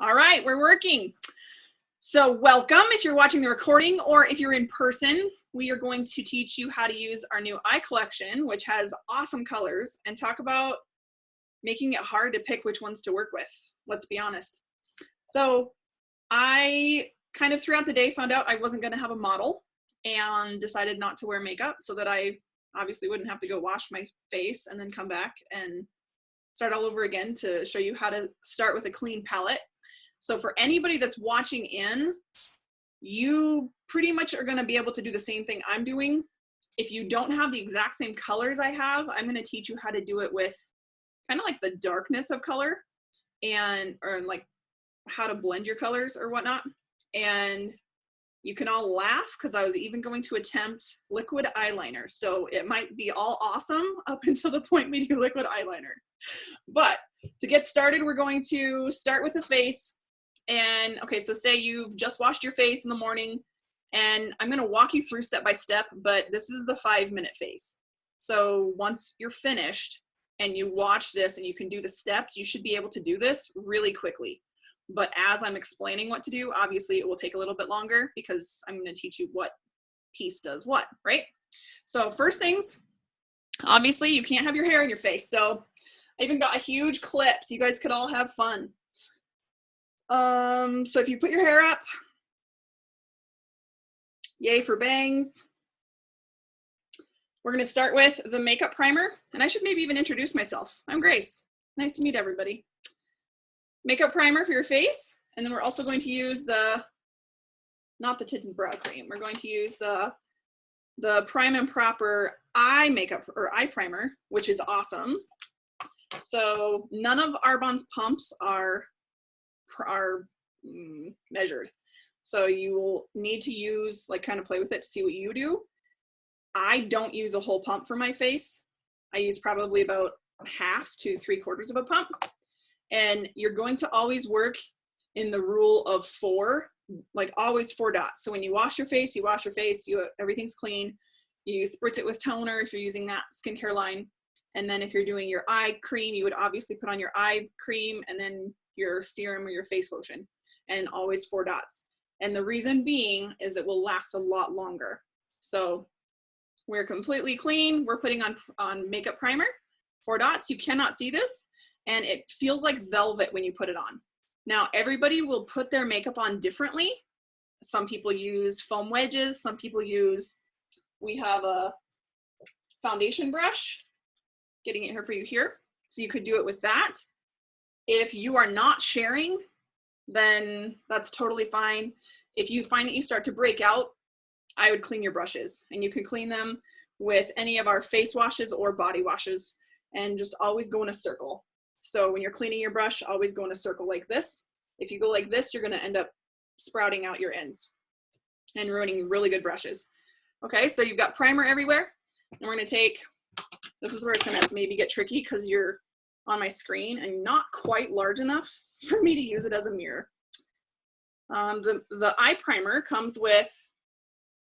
All right, we're working. So welcome if you're watching the recording, or if you're in person, we are going to teach you how to use our new eye collection, which has awesome colors, and talk about making it hard to pick which ones to work with. Let's be honest. So I kind of throughout the day found out I wasn't going to have a model and decided not to wear makeup so that I obviously wouldn't have to go wash my face and then come back and start all over again to show you how to start with a clean palette. So for anybody that's watching in, you pretty much are going to be able to do the same thing I'm doing. If you don't have the exact same colors I have, I'm going to teach you how to do it with kind of like the darkness of color or like how to blend your colors or whatnot. And you can all laugh because I was even going to attempt liquid eyeliner. So it might be all awesome up until the point we do liquid eyeliner. But to get started, we're going to start with the face. And okay, so say you've just washed your face in the morning, and I'm going to walk you through step by step, but this is the 5-minute face. So once you're finished and you watch this and you can do the steps, you should be able to do this really quickly. But as I'm explaining what to do, obviously it will take a little bit longer because I'm going to teach you what piece does what, right? So first things, obviously you can't have your hair in your face. So I even got a huge clip so you guys could all have fun. So if you put your hair up, yay for bangs. We're going to start with the makeup primer, and I should maybe even introduce myself. I'm Grace. Nice to meet everybody. Makeup primer for your face, and then we're also going to use not the tinted brow cream. We're going to use the Prime and Proper eye makeup or eye primer, which is awesome. So none of Arbonne's pumps are measured. So you will need to use, like, kind of play with it to see what you do. I don't use a whole pump for my face. I use probably about 1/2 to 3/4 of a pump. And you're going to always work in the rule of 4, like always 4 dots. So when you wash your face, everything's clean. You spritz it with toner if you're using that skincare line. And then if you're doing your eye cream, you would obviously put on your eye cream and then your serum or your face lotion, and always 4 dots. And the reason being is it will last a lot longer. So we're completely clean. We're putting on makeup primer, 4 dots. You cannot see this, and it feels like velvet when you put it on. Now, everybody will put their makeup on differently. Some people use foam wedges. Some people we have a foundation brush, getting it here for you here. So you could do it with that. If you are not sharing, then that's totally fine. If you find that you start to break out, I would clean your brushes, and you can clean them with any of our face washes or body washes, and just always go in a circle. So when you're cleaning your brush, always go in a circle like this. If you go like this, you're going to end up sprouting out your ends and ruining really good brushes. Okay, so you've got primer everywhere, and we're going to take, this is where it's going to maybe get tricky because you're on my screen and not quite large enough for me to use it as a mirror. The eye primer comes with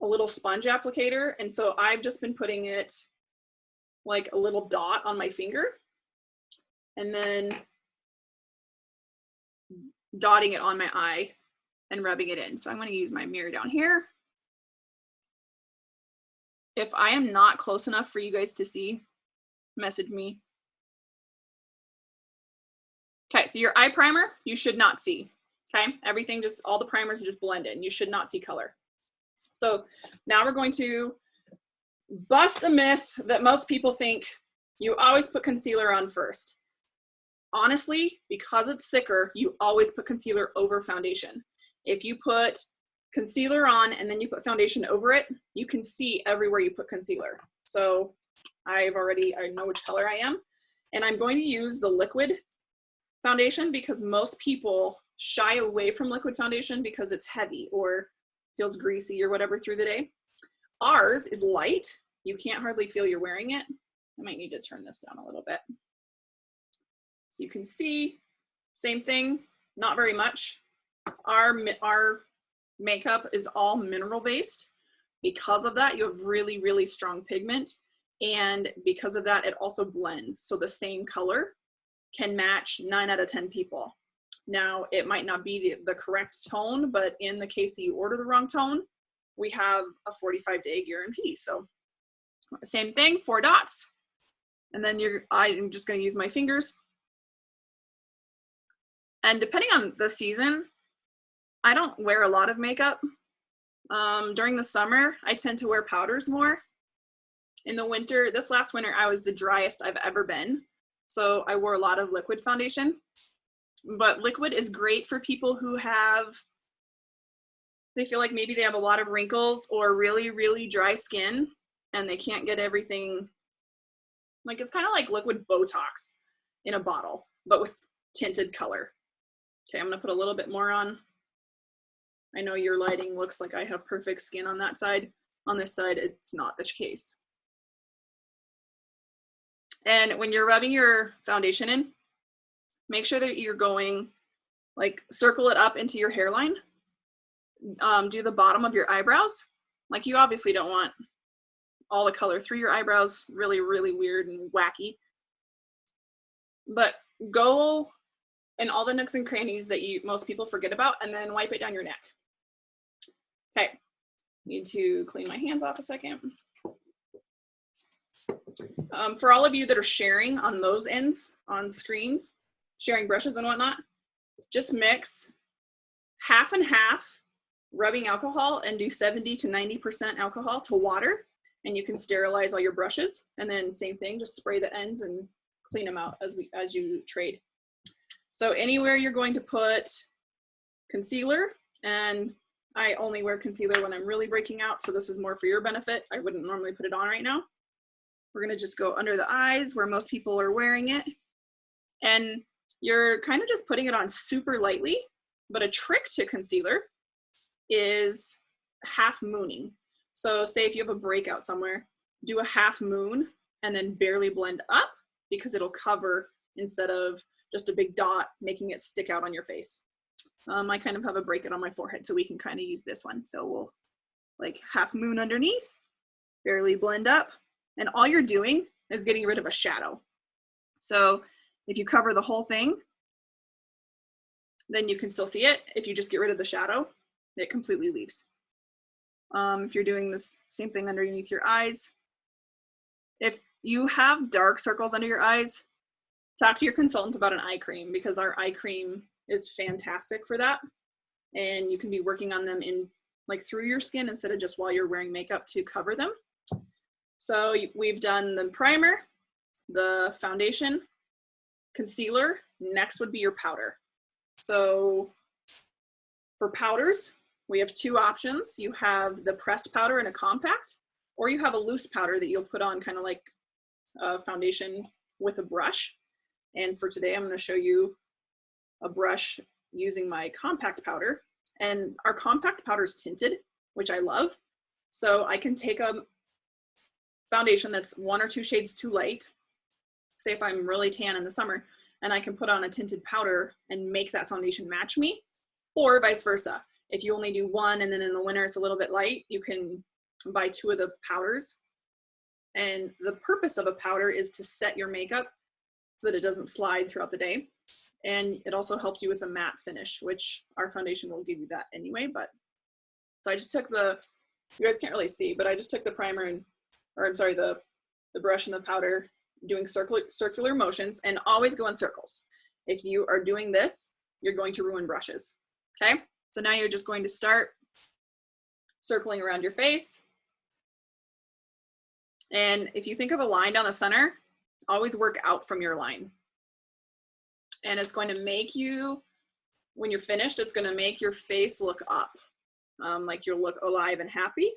a little sponge applicator, and so I've just been putting it like a little dot on my finger and then dotting it on my eye and rubbing it in. So I'm going to use my mirror down here. If I am not close enough for you guys to see, message me. Okay, so your eye primer, you should not see. Okay, everything, just all the primers just blend in. You should not see color. So now we're going to bust a myth that most people think you always put concealer on first. Honestly, because it's thicker, you always put concealer over foundation. If you put concealer on and then you put foundation over it, you can see everywhere you put concealer. So I know which color I am, and I'm going to use the liquid foundation because most people shy away from liquid foundation because it's heavy or feels greasy or whatever through the day. Ours is light. You can't hardly feel you're wearing it. I might need to turn this down a little bit. So you can see, same thing, not very much. Our makeup is all mineral based. Because of that, you have really, really strong pigment. And because of that, it also blends. So the same color can match 9 out of 10 people. Now, it might not be the correct tone, but in the case that you order the wrong tone, we have a 45-day guarantee. So same thing, 4 dots. And then I'm just going to use my fingers. And depending on the season, I don't wear a lot of makeup. During the summer, I tend to wear powders more. In the winter, this last winter, I was the driest I've ever been. So I wore a lot of liquid foundation. But liquid is great for people who they feel like maybe they have a lot of wrinkles or really, really dry skin and they can't get everything. Like, it's kind of like liquid Botox in a bottle, but with tinted color. Okay, I'm gonna put a little bit more on. I know your lighting looks like I have perfect skin on that side. On this side, it's not the case. And when you're rubbing your foundation in, make sure that you're going, like, circle it up into your hairline. Do the bottom of your eyebrows. Like, you obviously don't want all the color through your eyebrows, really, really weird and wacky. But go in all the nooks and crannies that most people forget about, and then wipe it down your neck. Okay, need to clean my hands off a second. For all of you that are sharing on those ends on screens, sharing brushes and whatnot, just mix half and half rubbing alcohol and do 70 to 90% alcohol to water, and you can sterilize all your brushes. And then same thing, just spray the ends and clean them out as you trade. So anywhere you're going to put concealer, and I only wear concealer when I'm really breaking out, so this is more for your benefit. I wouldn't normally put it on right now. We're gonna just go under the eyes where most people are wearing it. And you're kind of just putting it on super lightly, but a trick to concealer is half mooning. So say if you have a breakout somewhere, do a half moon and then barely blend up, because it'll cover instead of just a big dot making it stick out on your face. I kind of have a breakout on my forehead, so we can kind of use this one. So we'll like half moon underneath, barely blend up, and all you're doing is getting rid of a shadow. So if you cover the whole thing, then you can still see it. If you just get rid of the shadow, it completely leaves. If you're doing this same thing underneath your eyes, if you have dark circles under your eyes, talk to your consultant about an eye cream, because our eye cream is fantastic for that. And you can be working on them in like through your skin instead of just while you're wearing makeup to cover them. So we've done the primer, the foundation, concealer. Next would be your powder. So for powders, we have 2 options. You have the pressed powder in a compact, or you have a loose powder that you'll put on kind of like a foundation with a brush. And for today, I'm going to show you a brush using my compact powder. And our compact powder is tinted, which I love. So I can take a foundation that's 1 or 2 shades too light, say if I'm really tan in the summer, and I can put on a tinted powder and make that foundation match me, or vice versa. If you only do 1 and then in the winter it's a little bit light, you can buy 2 of the powders. And the purpose of a powder is to set your makeup so that it doesn't slide throughout the day. And it also helps you with a matte finish, which our foundation will give you that anyway. But so I just took you guys can't really see, but I just took the primer and, or I'm sorry, the brush and the powder, doing circular motions, and always go in circles. If you are doing this, you're going to ruin brushes. Okay, so now you're just going to start circling around your face. And if you think of a line down the center, always work out from your line. And it's going to make you, when you're finished, it's going to make your face look up, like you'll look alive and happy.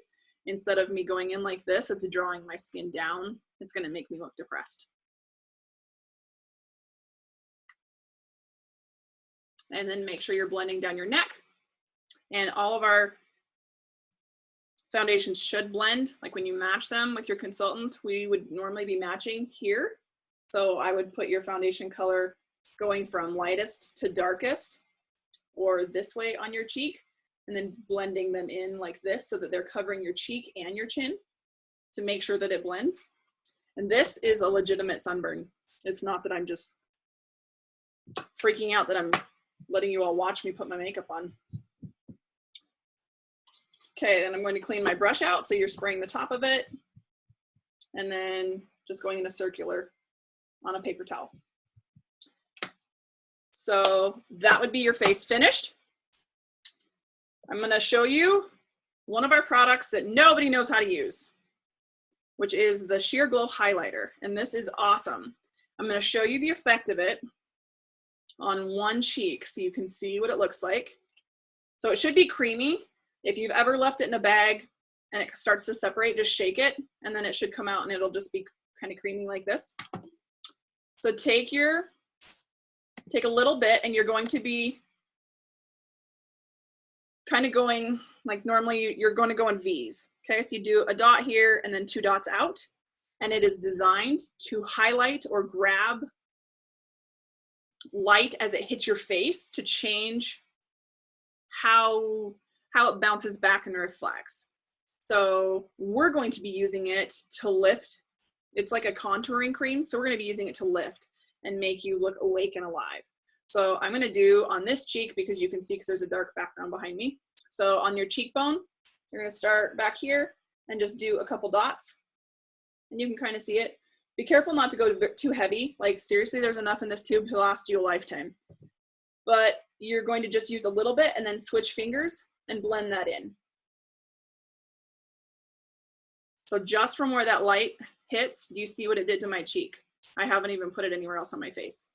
Instead of me going in like this, it's drawing my skin down. It's going to make me look depressed. And then make sure you're blending down your neck. And all of our foundations should blend. Like when you match them with your consultant, we would normally be matching here. So I would put your foundation color going from lightest to darkest, or this way on your cheek, and then blending them in like this so that they're covering your cheek and your chin to make sure that it blends. And this is a legitimate sunburn. It's not that I'm just freaking out that I'm letting you all watch me put my makeup on. Okay, then I'm going to clean my brush out. So you're spraying the top of it and then just going in a circular on a paper towel. So that would be your face finished. I'm going to show you one of our products that nobody knows how to use, which is the Sheer Glow Highlighter. And this is awesome. I'm going to show you the effect of it on one cheek so you can see what it looks like. So it should be creamy. If you've ever left it in a bag and it starts to separate, just shake it and then it should come out and it'll just be kind of creamy like this. So take a little bit and you're going to be kind of going like normally you're going to go in V's. Okay, so you do a dot here and then 2 dots out, and it is designed to highlight or grab light as it hits your face to change how it bounces back and reflects. So we're going to be using it to lift. It's like a contouring cream, so we're going to be using it to lift and make you look awake and alive. So I'm going to do on this cheek, because you can see because there's a dark background behind me. So on your cheekbone, you're going to start back here and just do a couple dots, and you can kind of see it. Be careful not to go too heavy. Like seriously, there's enough in this tube to last you a lifetime. But you're going to just use a little bit and then switch fingers and blend that in. So just from where that light hits, do you see what it did to my cheek? I haven't even put it anywhere else on my face.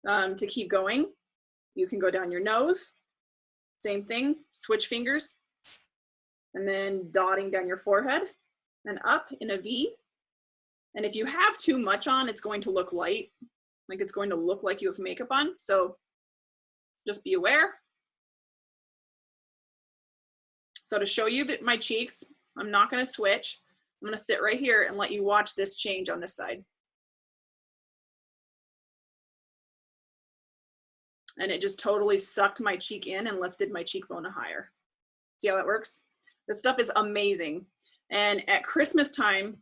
To keep going, you can go down your nose, same thing, switch fingers, and then dotting down your forehead and up in a V. And if you have too much on, it's going to look light, like it's going to look like you have makeup on. So just be aware. So to show you that my cheeks, I'm not going to switch. I'm going to sit right here and let you watch this change on this side. And it just totally sucked my cheek in and lifted my cheekbone higher. See how that works? This stuff is amazing. And at Christmas time,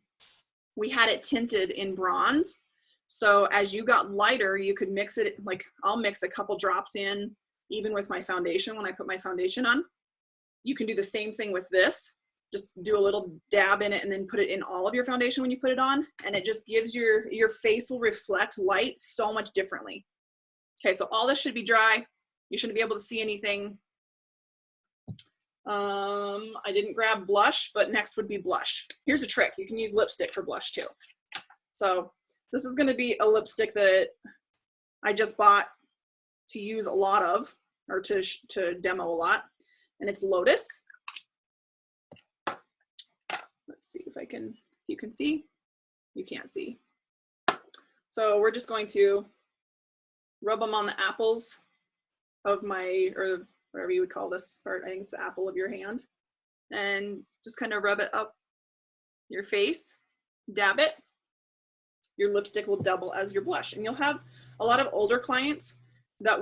we had it tinted in bronze. So as you got lighter, you could mix it, like I'll mix a couple drops in, even with my foundation when I put my foundation on. You can do the same thing with this. Just do a little dab in it and then put it in all of your foundation when you put it on. And it just gives your face will reflect light so much differently. Okay, so all this should be dry. You shouldn't be able to see anything. I didn't grab blush, but next would be blush. Here's a trick. You can use lipstick for blush too. So this is gonna be a lipstick that I just bought to use a lot of, or to demo a lot, and it's Lotus. Let's see if you can see. You can't see. So we're just going to rub them on the apples of my, or whatever you would call this part. I think it's the apple of your hand. And just kind of rub it up your face, dab it. Your lipstick will double as your blush. And you'll have a lot of older clients that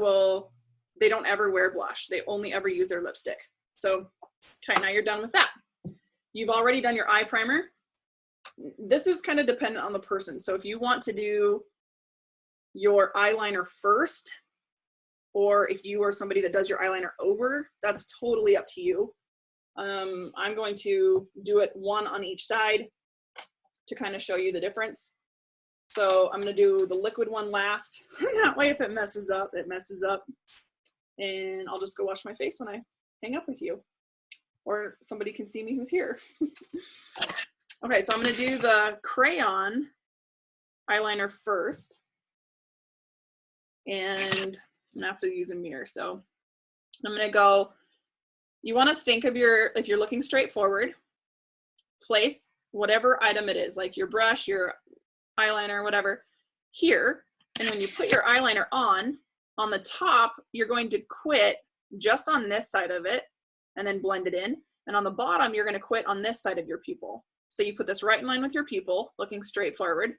they don't ever wear blush. They only ever use their lipstick. So, okay, now you're done with that. You've already done your eye primer. This is kind of dependent on the person. So if you want to do your eyeliner first, or if you are somebody that does your eyeliner over, that's totally up to you. I'm going to do it one on each side to kind of show you the difference. So I'm going to do the liquid one last. That way if it messes up, it messes up. And I'll just go wash my face when I hang up with you. Or somebody can see me who's here. Okay, so I'm going to do the crayon eyeliner first. And I'm gonna have to use a mirror. So I'm gonna go, you wanna think of if you're looking straight forward, place whatever item it is, like your brush, your eyeliner, whatever, here. And when you put your eyeliner on the top, you're going to quit just on this side of it and then blend it in. And on the bottom, you're gonna quit on this side of your pupil. So you put this right in line with your pupil, looking straight forward,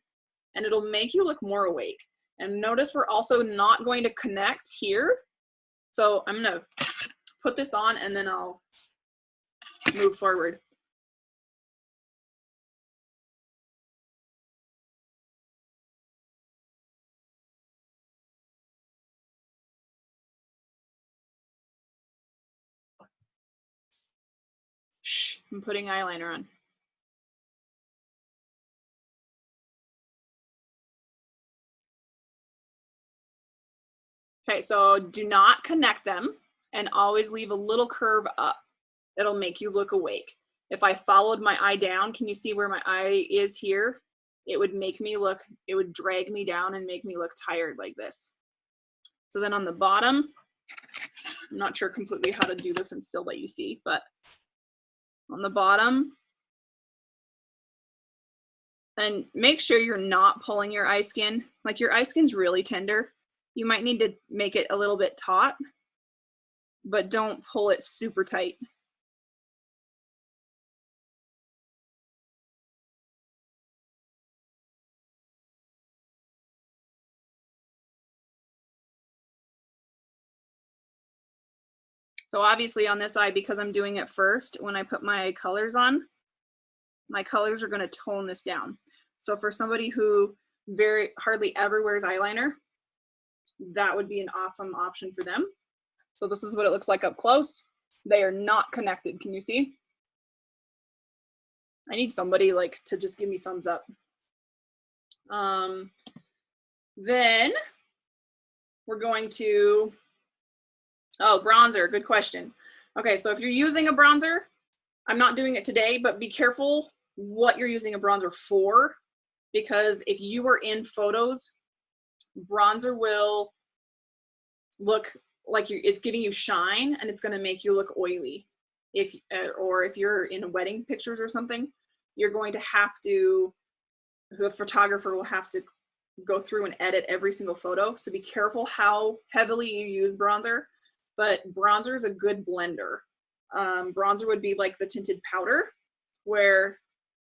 and it'll make you look more awake. And notice we're also not going to connect here. So I'm gonna put this on and then I'll move forward. I'm putting eyeliner on. Okay, so do not connect them and always leave a little curve up. It'll make you look awake. If I followed my eye down, can you see where my eye is here? It would make me look, it would drag me down and make me look tired like this. So then on the bottom, I'm not sure completely how to do this and still let you see, but on the bottom, and make sure you're not pulling your eye skin. Like your eye skin's really tender. You might need to make it a little bit taut, but don't pull it super tight. So obviously on this eye, because I'm doing it first, when I put my colors on, my colors are going to tone this down. So for somebody who hardly ever wears eyeliner, that would be an awesome option for them. So this is what it looks like up close. They are not connected. Can you see? I need somebody like to just give me thumbs up. Then we're going to, oh, bronzer, good question. Okay, so if you're using a bronzer, I'm not doing it today, but be careful what you're using a bronzer for, because if you are in photos, bronzer will look like it's giving you shine and it's going to make you look oily. Or if you're in wedding pictures or something, you're going to have to, the photographer will have to go through and edit every single photo. So be careful how heavily you use bronzer, but bronzer is a good blender. Bronzer would be like the tinted powder, where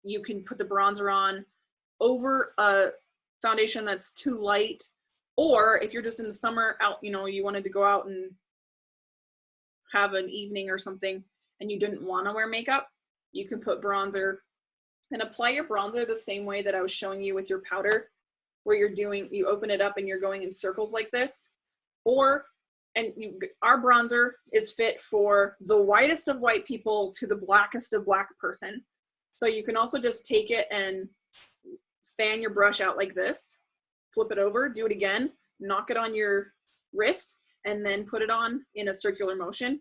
you can put the bronzer on over a foundation that's too light, or if you're just in the summer out, you know, you wanted to go out and have an evening or something and you didn't want to wear makeup, you can put bronzer and apply your bronzer the same way that I was showing you with your powder, where you open it up and you're going in circles like this. Our bronzer is fit for the whitest of white people to the blackest of black person. So you can also just take it and fan your brush out like this, flip it over, do it again, knock it on your wrist, and then put it on in a circular motion.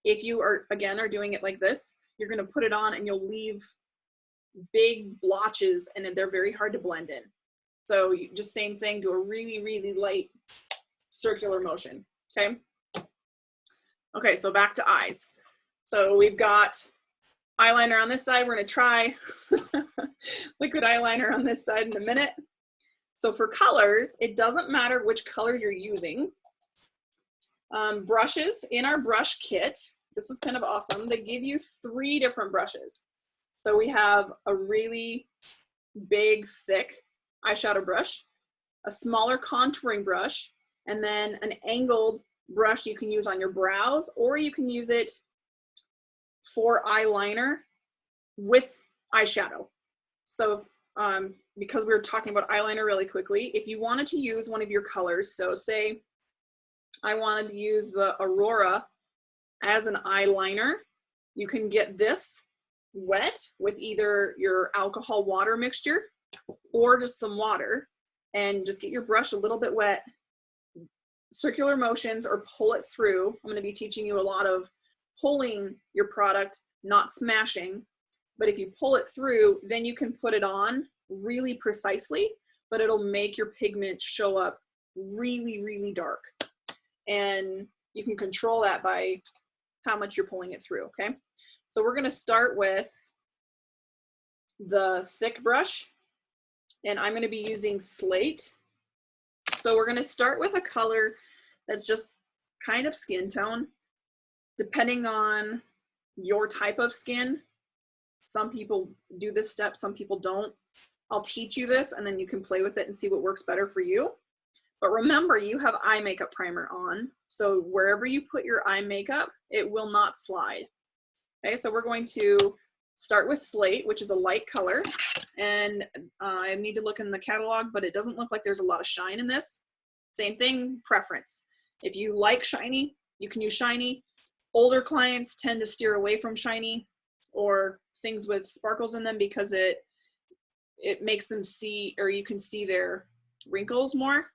If you are doing it like this, you're going to put it on and you'll leave big blotches and they're very hard to blend in. So just same thing, do a really, really light circular motion. Okay. Okay, so back to eyes. So we've got eyeliner on this side. We're going to try liquid eyeliner on this side in a minute. So for colors, it doesn't matter which colors you're using. Brushes in our brush kit, this is kind of awesome. They give you 3 different brushes. So we have a really big, thick eyeshadow brush, a smaller contouring brush, and then an angled brush you can use on your brows, or you can use it for eyeliner with eyeshadow. So because we were talking about eyeliner really quickly, if you wanted to use one of your colors, so say I wanted to use the Aurora as an eyeliner, you can get this wet with either your alcohol water mixture or just some water, and just get your brush a little bit wet, circular motions, or pull it through. I'm going to be teaching you a lot of pulling your product, not smashing, but if you pull it through, then you can put it on really precisely, but it'll make your pigment show up really, really dark. And you can control that by how much you're pulling it through, okay? So we're gonna start with the thick brush, and I'm gonna be using Slate. So we're gonna start with a color that's just kind of skin tone, depending on your type of skin. Some people do this step, some people don't. I'll teach you this and then you can play with it and see what works better for you. But remember, you have eye makeup primer on, so wherever you put your eye makeup, it will not slide. Okay, so we're going to start with Slate, which is a light color, and I need to look in the catalog, but it doesn't look like there's a lot of shine in this. Same thing, preference. If you like shiny, you can use shiny. Older clients tend to steer away from shiny. or things with sparkles in them because it makes them see, or you can see their wrinkles more.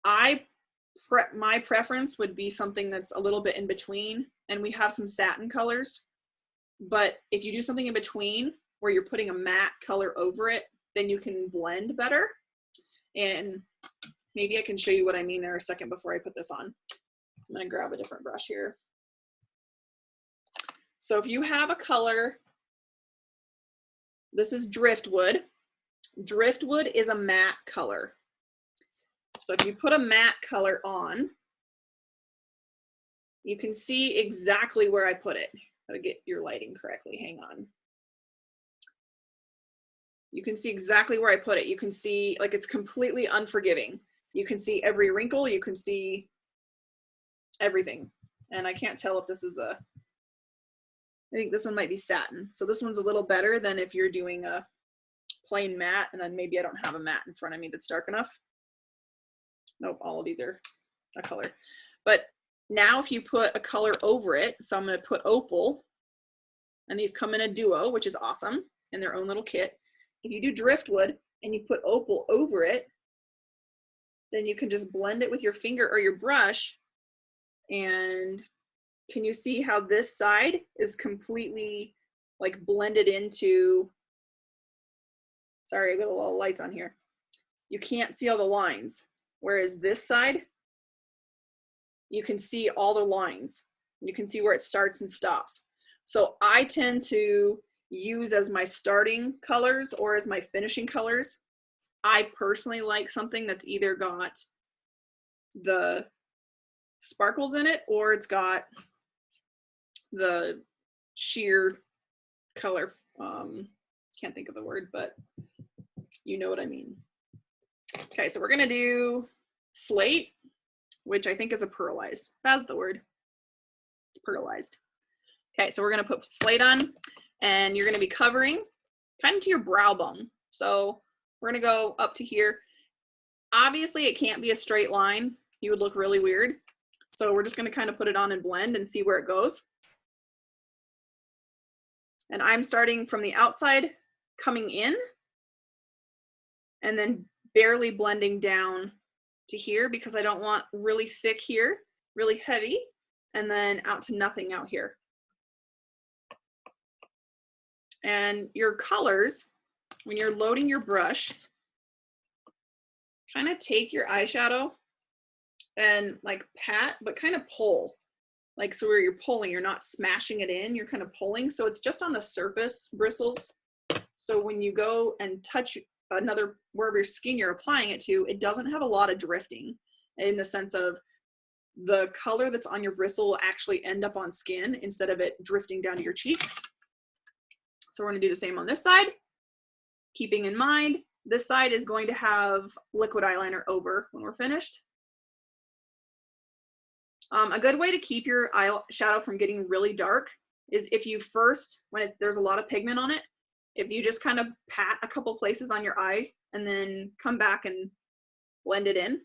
My preference would be something that's a little bit in between, and we have some satin colors, but if you do something in between where you're putting a matte color over it, then you can blend better. And maybe I can show you what I mean there a second before I put this on. I'm gonna grab a different brush here. So if you have a color, this is driftwood. Driftwood is a matte color. So if you put a matte color on, you can see exactly where I put it. Gotta get your lighting correctly, hang on. You can see exactly where I put it. You can see, like, it's completely unforgiving. You can see every wrinkle, you can see everything. And I can't tell if this is I think this one might be satin. So this one's a little better than if you're doing a plain matte, and then maybe I don't have a matte in front of me that's dark enough. Nope, all of these are a color. But now if you put a color over it, so I'm going to put opal, and these come in a duo, which is awesome, in their own little kit. If you do driftwood and you put opal over it, then you can just blend it with your finger or your brush. And can you see how this side is completely like blended into, sorry, I got a little lights on here. You can't see all the lines. Whereas this side, you can see all the lines. You can see where it starts and stops. So I tend to use as my starting colors or as my finishing colors. I personally like something that's either got the sparkles in it or it's got the sheer color. Can't think of the word, but you know what I mean. Okay, so we're gonna do slate, which I think is a pearlized. That's the word. It's pearlized. Okay, so we're gonna put slate on, and you're gonna be covering kind of to your brow bone. So we're gonna go up to here. Obviously, it can't be a straight line. You would look really weird. So we're just gonna kind of put it on and blend and see where it goes. And I'm starting from the outside, coming in, and then barely blending down to here because I don't want really thick here, really heavy, and then out to nothing out here. And your colors, when you're loading your brush, kind of take your eyeshadow and like pat, but kind of pull. Like, so where you're pulling, you're not smashing it in, you're kind of pulling. So it's just on the surface bristles. So when you go and touch another, wherever your skin you're applying it to, it doesn't have a lot of drifting in the sense of the color that's on your bristle will actually end up on skin instead of it drifting down to your cheeks. So we're gonna do the same on this side, keeping in mind, this side is going to have liquid eyeliner over when we're finished. A good way to keep your eyeshadow from getting really dark is if you first, when there's a lot of pigment on it, if you just kind of pat a couple places on your eye and then come back and blend it in.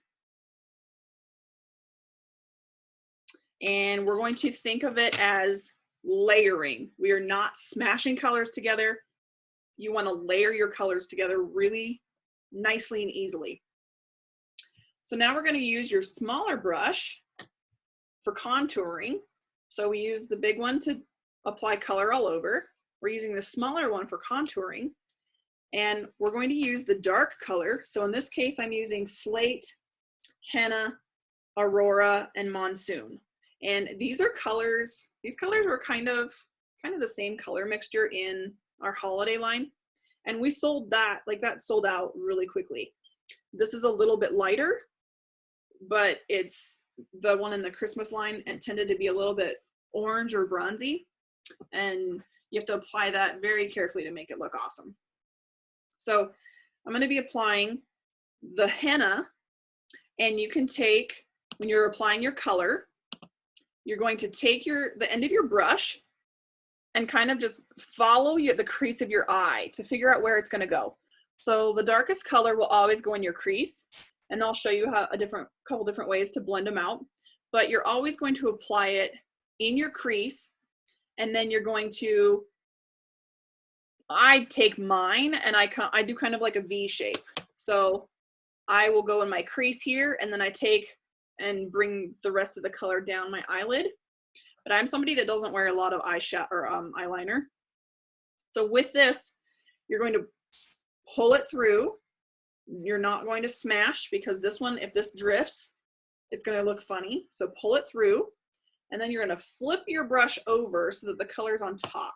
And we're going to think of it as layering. We are not smashing colors together. You want to layer your colors together really nicely and easily. So now we're going to use your smaller brush for contouring. So we use the big one to apply color all over. We're using the smaller one for contouring, and we're going to use the dark color. So in this case, I'm using Slate, Henna, Aurora, and Monsoon. And these are colors, these colors were kind of the same color mixture in our holiday line. And we sold that, like that sold out really quickly. This is a little bit lighter, but it's the one in the Christmas line and tended to be a little bit orange or bronzy. And you have to apply that very carefully to make it look awesome. So I'm going to be applying the henna, and you can take, when you're applying your color, you're going to take the end of your brush and kind of just follow the crease of your eye to figure out where it's going to go. So the darkest color will always go in your crease, and I'll show you how couple different ways to blend them out. But you're always going to apply it in your crease, and then you're going to I take mine and I do kind of like a V shape. So I will go in my crease here, and then I take and bring the rest of the color down my eyelid. But I'm somebody that doesn't wear a lot of eyeshadow or eyeliner. So with this, you're going to pull it through. You're not going to smash, because this one, if this drifts, it's going to look funny. So pull it through, and then you're going to flip your brush over so that the color's on top.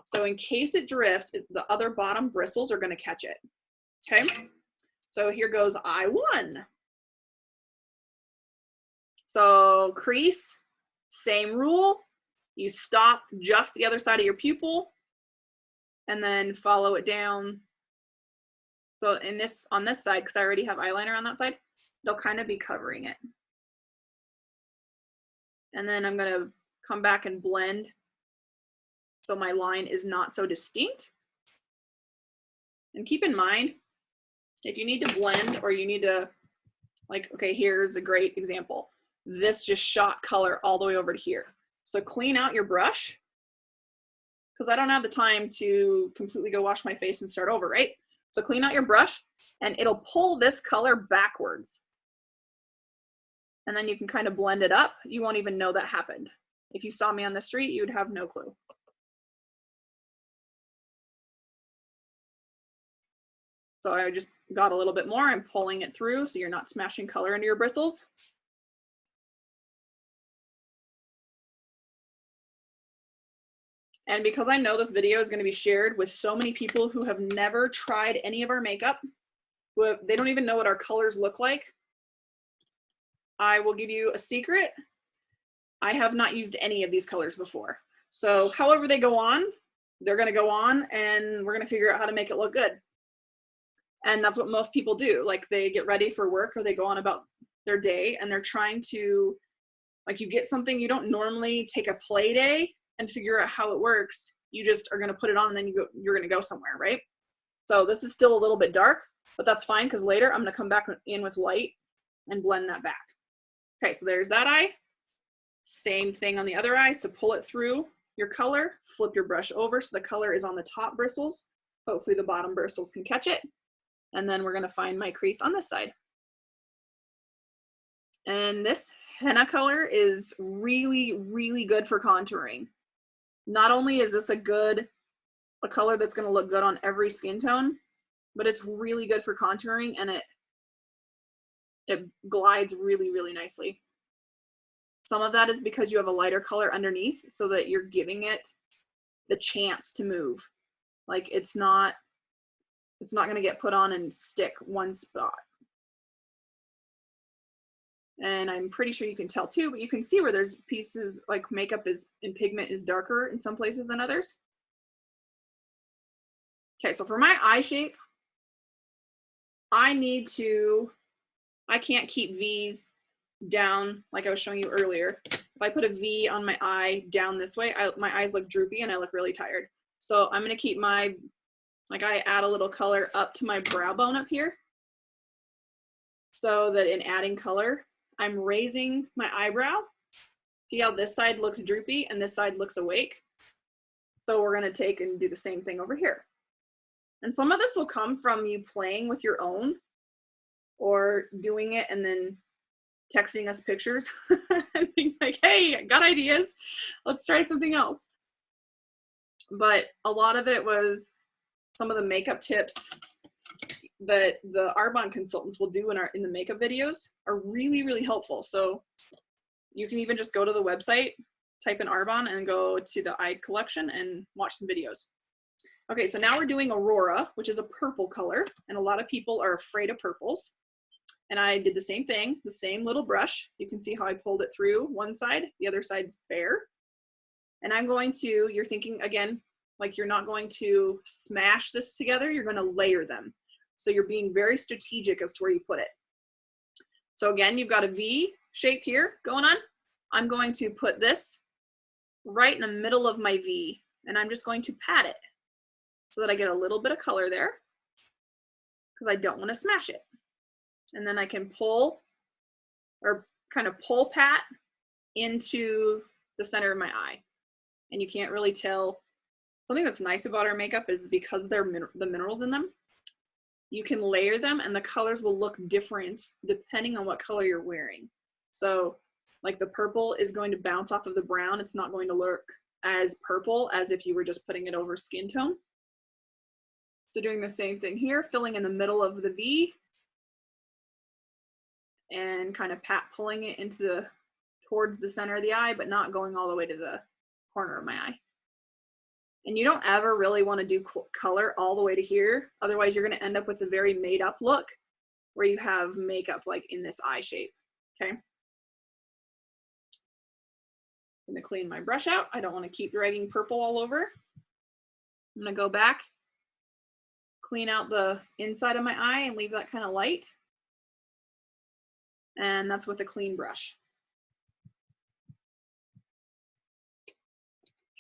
So in case it drifts, the other bottom bristles are going to catch it. Okay, so here goes I1. So crease, same rule. You stop just the other side of your pupil and then follow it down. So on this side, because I already have eyeliner on that side, they'll kind of be covering it. And then I'm going to come back and blend so my line is not so distinct. And keep in mind, if you need to blend or you need to, like, okay, here's a great example. This just shot color all the way over to here. So clean out your brush, because I don't have the time to completely go wash my face and start over, right? So clean out your brush and it'll pull this color backwards. And then you can kind of blend it up. You won't even know that happened. If you saw me on the street, you'd have no clue. So I just got a little bit more. I'm pulling it through so you're not smashing color into your bristles. And because I know this video is going to be shared with so many people who have never tried any of our makeup, they don't even know what our colors look like, I will give you a secret. I have not used any of these colors before. So however they go on, they're going to go on, and we're going to figure out how to make it look good. And that's what most people do. Like, they get ready for work or they go on about their day and they're trying to, like, you get something, you don't normally take a play day and figure out how it works. You just are going to put it on and then you're going to go somewhere, right? So this is still a little bit dark, but that's fine, because later I'm going to come back in with light and blend that back. Okay, so there's that eye. Same thing on the other eye. So pull it through your color, flip your brush over so the color is on the top bristles. Hopefully the bottom bristles can catch it. And then we're going to find my crease on this side. And this henna color is really, really good for contouring. Not only is this a color that's going to look good on every skin tone, but it's really good for contouring, and it glides really, really nicely. Some of that is because you have a lighter color underneath so that you're giving it the chance to move. Like, it's not going to get put on and stick one spot. And I'm pretty sure you can tell too, but you can see where there's pieces, like makeup in pigment is darker in some places than others. Okay, so for my eye shape, I can't keep V's down like I was showing you earlier. If I put a V on my eye down this way, my eyes look droopy and I look really tired. So I'm going to keep I add a little color up to my brow bone up here, so that in adding color, I'm raising my eyebrow. See how this side looks droopy and this side looks awake? So we're going to take and do the same thing over here. And some of this will come from you playing with your own, or doing it and then texting us pictures and being like, hey, I got ideas. Let's try something else. But a lot of it was some of the makeup tips that the Arbonne consultants will do in the makeup videos are really, really helpful. So you can even just go to the website, type in Arbonne, and go to the eye collection and watch some videos. Okay, so now we're doing Aurora, which is a purple color, and a lot of people are afraid of purples. And I did the same thing, the same little brush. You can see how I pulled it through one side, the other side's bare. And I'm going to, you're thinking again, like, you're not going to smash this together, you're going to layer them. So you're being very strategic as to where you put it. So again, you've got a V shape here going on. I'm going to put this right in the middle of my V, and I'm just going to pat it so that I get a little bit of color there, because I don't want to smash it. And then I can pull, or kind of pull pat into the center of my eye. And you can't really tell. Something that's nice about our makeup is because they're the minerals in them, you can layer them and the colors will look different depending on what color you're wearing. So like the purple is going to bounce off of the brown. It's not going to look as purple as if you were just putting it over skin tone. So doing the same thing here, filling in the middle of the V and kind of pulling it into towards the center of the eye, but not going all the way to the corner of my eye. And you don't ever really want to do color all the way to here. Otherwise, you're going to end up with a very made up look where you have makeup like in this eye shape. Okay. I'm going to clean my brush out. I don't want to keep dragging purple all over. I'm going to go back, clean out the inside of my eye and leave that kind of light. And that's with a clean brush.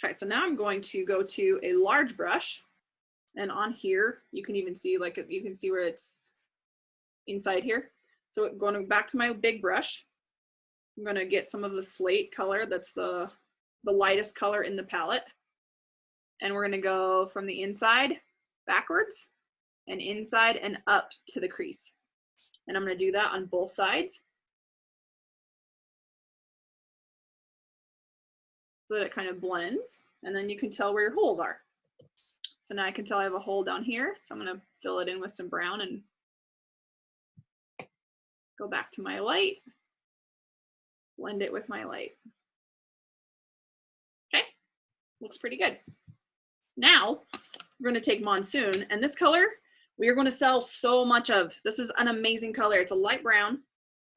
Okay, so now I'm going to go to a large brush, and on here you can even see, like, you can see where it's inside here. So going back to my big brush, I'm going to get some of the slate color. That's the lightest color in the palette, and we're going to go from the inside backwards and inside and up to the crease, and I'm going to do that on both sides so that it kind of blends, and then you can tell where your holes are. So now I can tell I have a hole down here, so I'm going to fill it in with some brown and go back to my light, blend it with my light. Okay, looks pretty good. Now we're going to take Monsoon, and this color we are going to sell so much of. This is an amazing color. It's a light brown,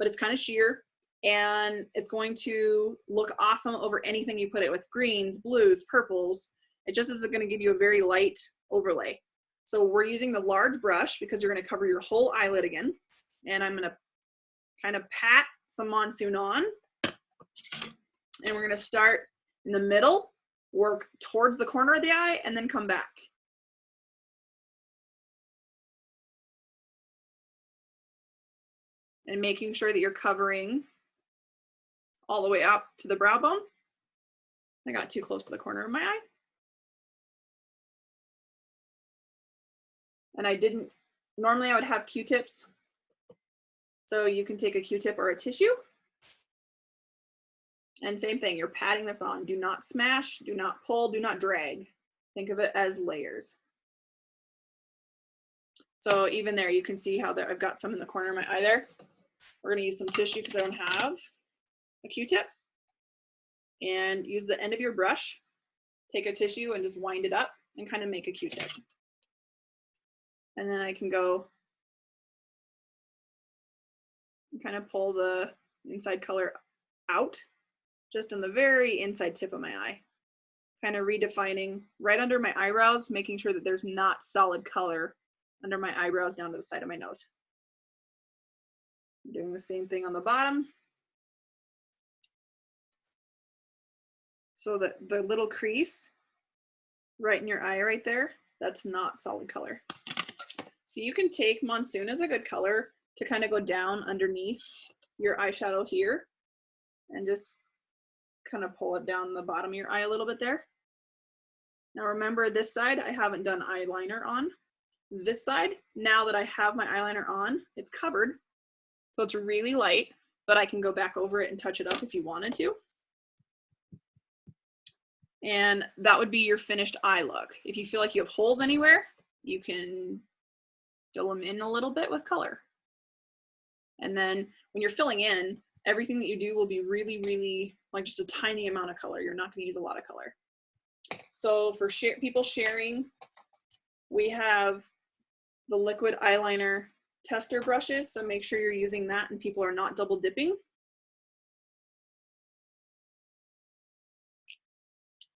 but it's kind of sheer, and it's going to look awesome over anything you put it with, greens, blues, purples. It just is going to give you a very light overlay. So we're using the large brush because you're going to cover your whole eyelid again. And I'm going to kind of pat some Monsoon on. And we're going to start in the middle, work towards the corner of the eye, and then come back. And making sure that you're covering all the way up to the brow bone. I got too close to the corner of my eye. And I didn't, normally I would have Q-tips. So you can take a Q-tip or a tissue. And same thing, you're patting this on. Do not smash, do not pull, do not drag. Think of it as layers. So even there, you can see how I've got some in the corner of my eye there. We're gonna use some tissue because I don't have a Q-tip. And use the end of your brush, take a tissue and just wind it up and kind of make a Q-tip. And then I can go and kind of pull the inside color out, just on the very inside tip of my eye. Kind of redefining right under my eyebrows, making sure that there's not solid color under my eyebrows down to the side of my nose. I'm doing the same thing on the bottom. So that the little crease right in your eye right there, that's not solid color. So you can take Monsoon as a good color to kind of go down underneath your eyeshadow here and just kind of pull it down the bottom of your eye a little bit there. Now remember, this side I haven't done eyeliner on. This side, now that I have my eyeliner on, it's covered. So it's really light, but I can go back over it and touch it up if you wanted to. And that would be your finished eye look. If you feel like you have holes anywhere, you can fill them in a little bit with color. And then when you're filling in, everything that you do will be really, really like just a tiny amount of color. You're not going to use a lot of color. So for people sharing, we have the liquid eyeliner tester brushes. So make sure you're using that and people are not double dipping.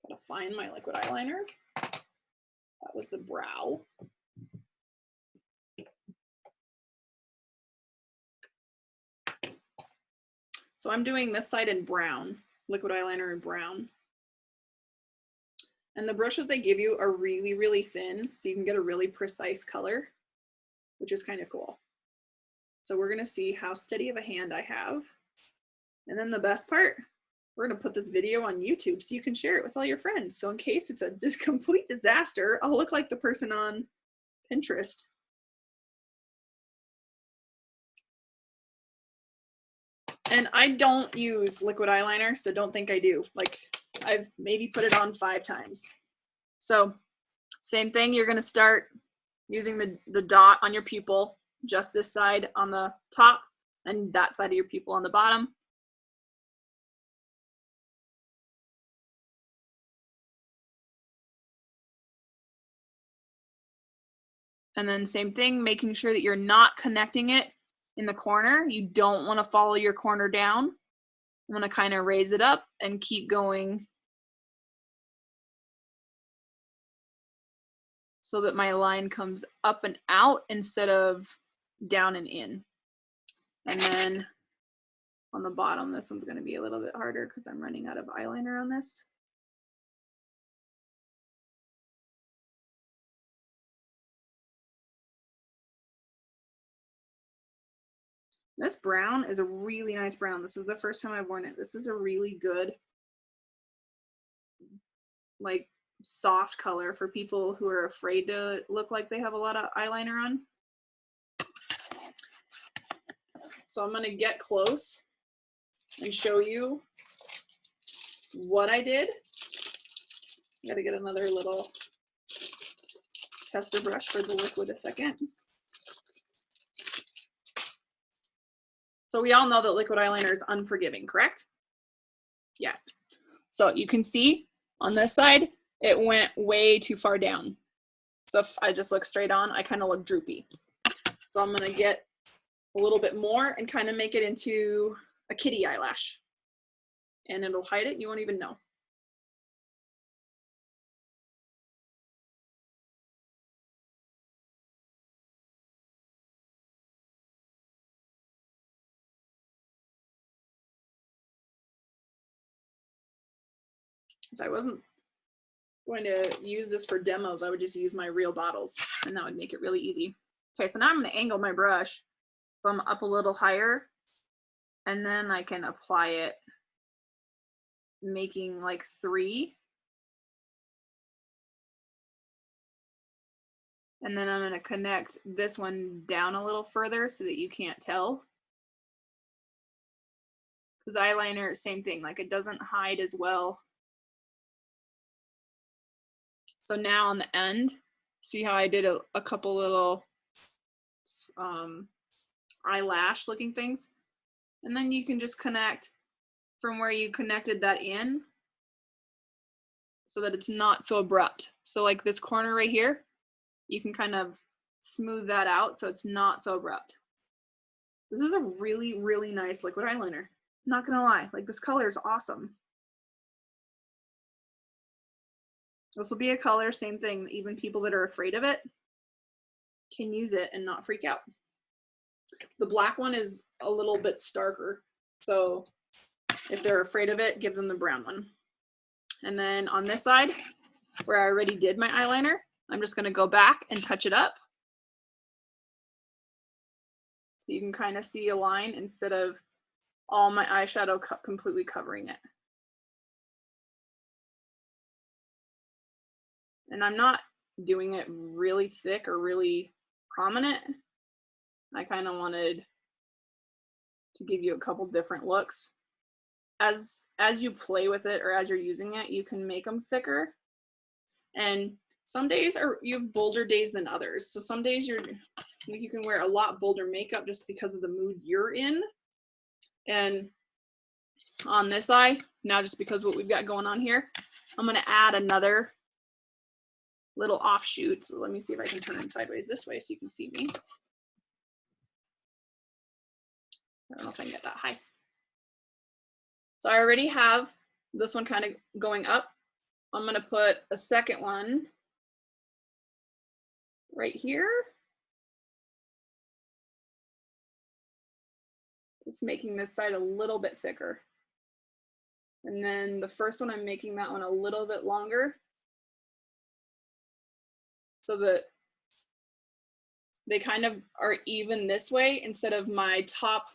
Gotta find my liquid eyeliner. That was the brow. So I'm doing this side in brown, liquid eyeliner in brown. And the brushes they give you are really, really thin, so you can get a really precise color, which is kind of cool. So we're gonna see how steady of a hand I have. And then the best part, we're gonna put this video on YouTube so you can share it with all your friends. So in case it's a complete disaster, I'll look like the person on Pinterest. And I don't use liquid eyeliner, so don't think I do. Like, I've maybe put it on 5 times. So same thing, you're gonna start using the dot on your pupil, just this side on the top and that side of your pupil on the bottom. And then same thing, making sure that you're not connecting it in the corner. You don't want to follow your corner down. I'm going to kind of raise it up and keep going so that my line comes up and out instead of down and in. And then on the bottom, this one's going to be a little bit harder because I'm running out of eyeliner on this. This brown is a really nice brown. This is the first time I've worn it. This is a really good, like, soft color for people who are afraid to look like they have a lot of eyeliner on. So I'm going to get close and show you what I did. I got to get another little tester brush for the liquid a second. So we all know that liquid eyeliner is unforgiving, correct? Yes. So you can see on this side, it went way too far down. So if I just look straight on, I kind of look droopy. So I'm going to get a little bit more and kind of make it into a kitty eyelash. And it'll hide it. You won't even know. If I wasn't going to use this for demos, I would just use my real bottles, and that would make it really easy. Okay, so now I'm going to angle my brush so I'm up a little higher, and then I can apply it, making like 3. And then I'm going to connect this one down a little further so that you can't tell. Because eyeliner, same thing, like it doesn't hide as well. So now on the end, see how I did a couple little eyelash looking things? And then you can just connect from where you connected that in so that it's not so abrupt. So like this corner right here, you can kind of smooth that out so it's not so abrupt. This is a really, really nice liquid eyeliner. Not gonna lie, like this color is awesome. This will be a color, same thing, even people that are afraid of it can use it and not freak out. The black one is a little bit starker, so if they're afraid of it, give them the brown one. And then on this side, where I already did my eyeliner, I'm just gonna go back and touch it up. So you can kind of see a line instead of all my eyeshadow completely covering it. And I'm not doing it really thick or really prominent. I kind of wanted to give you a couple different looks. As you play with it or as you're using it, you can make them thicker. And some days you have bolder days than others. So some days you can wear a lot bolder makeup just because of the mood you're in. And on this eye, now just because of what we've got going on here, I'm going to add another little offshoot. So let me see if I can turn it sideways this way so you can see me. I don't know if I can get that high. So I already have this one kind of going up. I'm going to put a second one right here. It's making this side a little bit thicker. And then the first one, I'm making that one a little bit longer so that they kind of are even this way instead of my top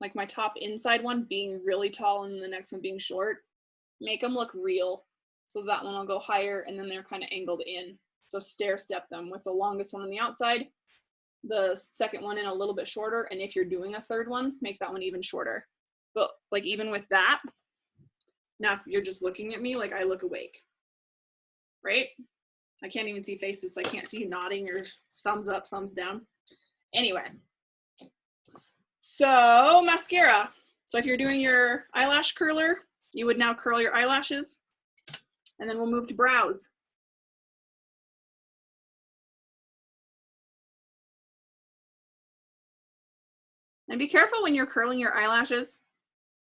like my top inside one being really tall and the next one being short, make them look real. So that one will go higher and then they're kind of angled in. So stair step them with the longest one on the outside, the second one in a little bit shorter, and if you're doing a third one, make that one even shorter. But like even with that, now if you're just looking at me, like I look awake, right? I can't even see faces, so I can't see you nodding or thumbs up, thumbs down. Anyway, so mascara. So if you're doing your eyelash curler, you would now curl your eyelashes, and then we'll move to brows. And be careful when you're curling your eyelashes.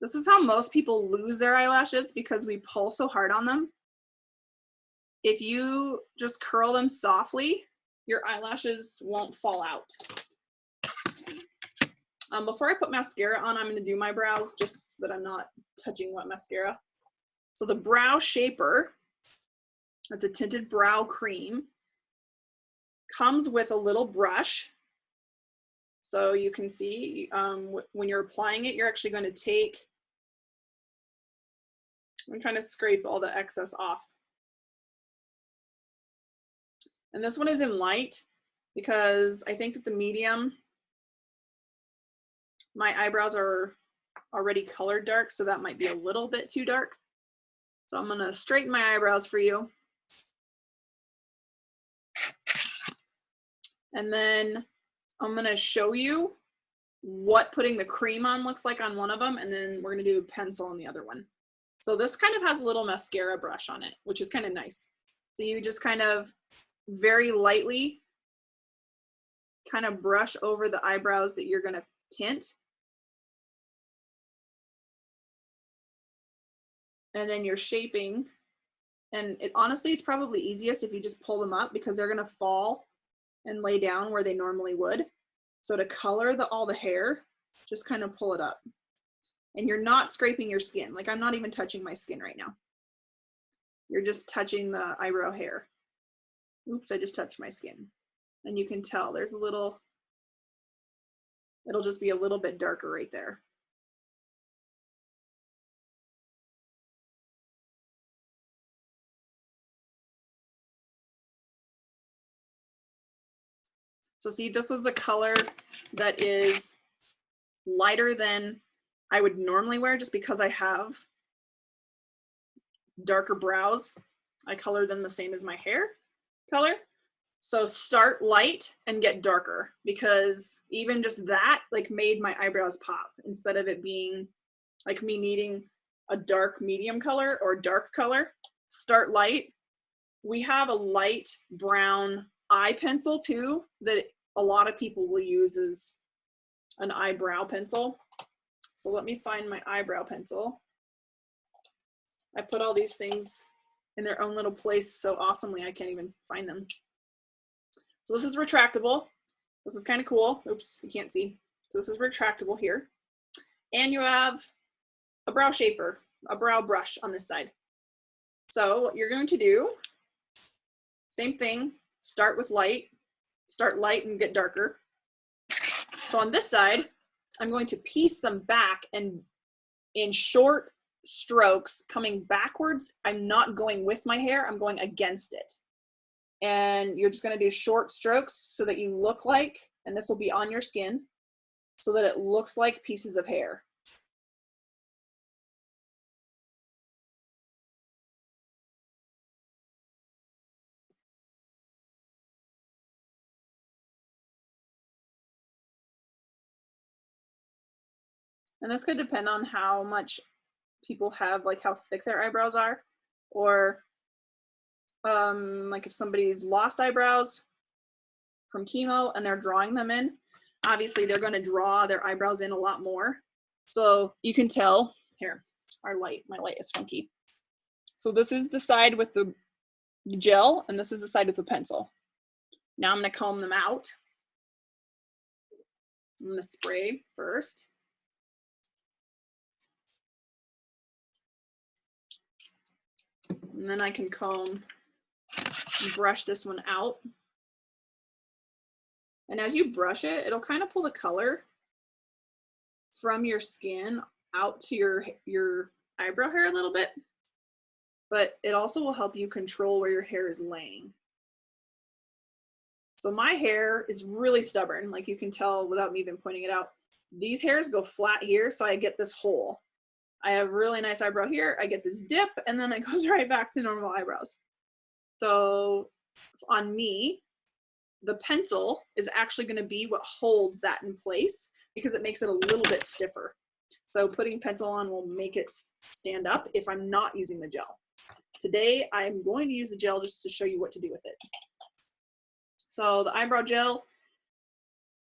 This is how most people lose their eyelashes, because we pull so hard on them. If you just curl them softly, your eyelashes won't fall out. Before I put mascara on, I'm going to do my brows just so that I'm not touching wet mascara. So the Brow Shaper, that's a tinted brow cream, comes with a little brush. So you can see when you're applying it, you're actually going to take and kind of scrape all the excess off. And this one is in light because I think that the medium, my eyebrows are already colored dark, so that might be a little bit too dark. So I'm gonna straighten my eyebrows for you. And then I'm gonna show you what putting the cream on looks like on one of them, and then we're gonna do a pencil on the other one. So this kind of has a little mascara brush on it, which is kind of nice. So you just kind of very lightly kind of brush over the eyebrows that you're gonna tint. And then you're shaping, and honestly, it's probably easiest if you just pull them up, because they're gonna fall and lay down where they normally would. So to color all the hair, just kind of pull it up. And you're not scraping your skin. Like I'm not even touching my skin right now. You're just touching the eyebrow hair. Oops, I just touched my skin. And you can tell there's a little, it'll just be a little bit darker right there. So see, this is a color that is lighter than I would normally wear, just because I have darker brows. I color them the same as my hair color. So start light and get darker, because even just that like made my eyebrows pop, instead of it being like me needing a dark medium color or dark color. Start light. We have a light brown eye pencil too that a lot of people will use as an eyebrow pencil. So let me find my eyebrow pencil. I put all these things in their own little place so awesomely I can't even find them. So this is retractable. This is kind of cool. Oops, you can't see. So this is retractable here. And you have a brow shaper, a brow brush on this side. So what you're going to do, same thing, start with light, start light and get darker. So on this side, I'm going to piece them back, and in short strokes coming backwards. I'm not going with my hair, I'm going against it. And you're just going to do short strokes so that you look like, and this will be on your skin, so that it looks like pieces of hair. And this could depend on how much people have, like how thick their eyebrows are, or like if somebody's lost eyebrows from chemo and they're drawing them in, obviously they're going to draw their eyebrows in a lot more. So you can tell here, my light is funky. So this is the side with the gel, and this is the side with the pencil. Now I'm going to comb them out. I'm going to spray first. And then I can comb and brush this one out. And as you brush it, it'll kind of pull the color from your skin out to your eyebrow hair a little bit, but it also will help you control where your hair is laying. So my hair is really stubborn, like you can tell without me even pointing it out. These hairs go flat here, so I get this hole. I have really nice eyebrow here, I get this dip, and then it goes right back to normal eyebrows. So on me, the pencil is actually going to be what holds that in place because it makes it a little bit stiffer. So putting pencil on will make it stand up if I'm not using the gel. Today, I'm going to use the gel just to show you what to do with it. So the eyebrow gel,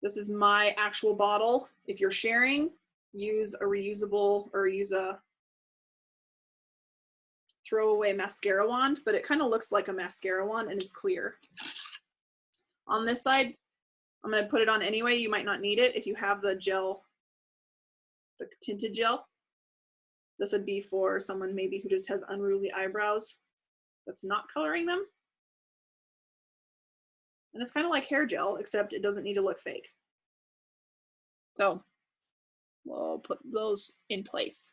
this is my actual bottle. If you're sharing, use a reusable or use a throwaway mascara wand, but it kind of looks like a mascara wand and it's clear. On this side, I'm going to put it on anyway. You might not need it if you have the gel, the tinted gel. This would be for someone maybe who just has unruly eyebrows that's not coloring them. And it's kind of like hair gel, except it doesn't need to look fake. So we'll put those in place.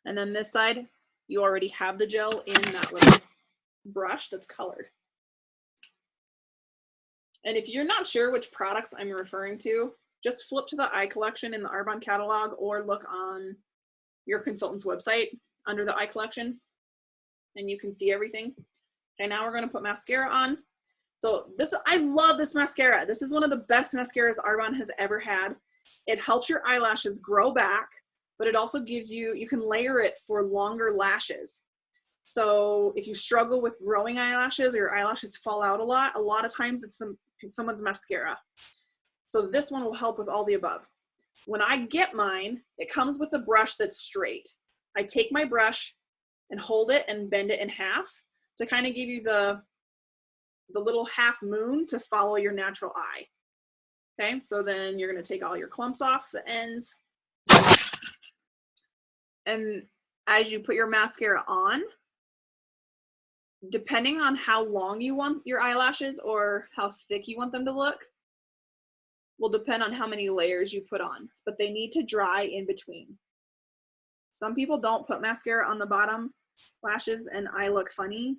And then this side, you already have the gel in that little brush that's colored. And if you're not sure which products I'm referring to, just flip to the eye collection in the Arbonne catalog or look on your consultant's website under the eye collection and you can see everything. Okay, now we're going to put mascara on. So I love this mascara. This is one of the best mascaras Arbonne has ever had. It helps your eyelashes grow back, but it also gives you can layer it for longer lashes. So if you struggle with growing eyelashes or your eyelashes fall out a lot of times it's someone's mascara. So this one will help with all the above. When I get mine, it comes with a brush that's straight. I take my brush and hold it and bend it in half to kind of give you the little half moon to follow your natural eye. Okay, so then you're going to take all your clumps off the ends. And as you put your mascara on, depending on how long you want your eyelashes or how thick you want them to look, will depend on how many layers you put on, but they need to dry in between. Some people don't put mascara on the bottom lashes and I look funny.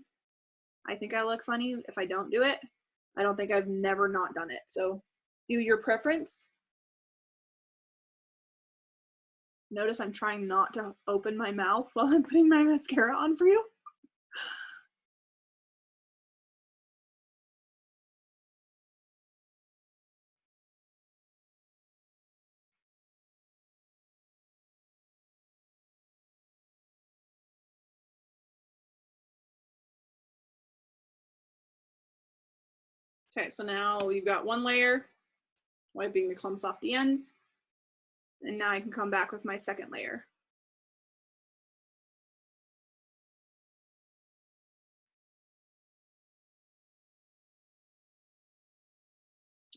I think I look funny if I don't do it. I don't think I've never not done it. So do your preference. Notice I'm trying not to open my mouth while I'm putting my mascara on for you. Okay, so now we've got one layer, wiping the clumps off the ends. And now I can come back with my second layer.